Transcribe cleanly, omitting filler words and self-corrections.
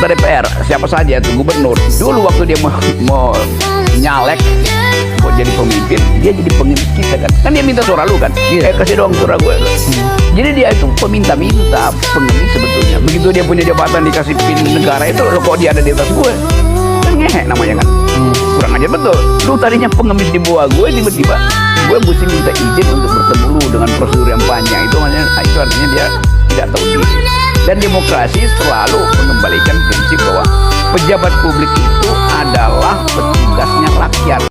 DPR siapa saja tuh gubernur dulu waktu dia mau nyalek mau jadi pemimpin, dia jadi pemimpin kita kan dia minta suara lu kan, kasih dong suara gue. Jadi dia itu peminta-minta, pengemis sebetulnya. Begitu dia punya jabatan dikasih pin negara itu, lo kok dia ada di atas gue, kan ngehe namanya kan. Kurang aja betul. Lu tadinya pengemis di bawah gue, tiba-tiba gue mesti minta izin untuk bertemu lu dengan prosedur yang panjang. Itu artinya dia tidak tahu diri. Dan demokrasi selalu mengembalikan prinsip bahwa pejabat publik itu adalah petugasnya rakyat.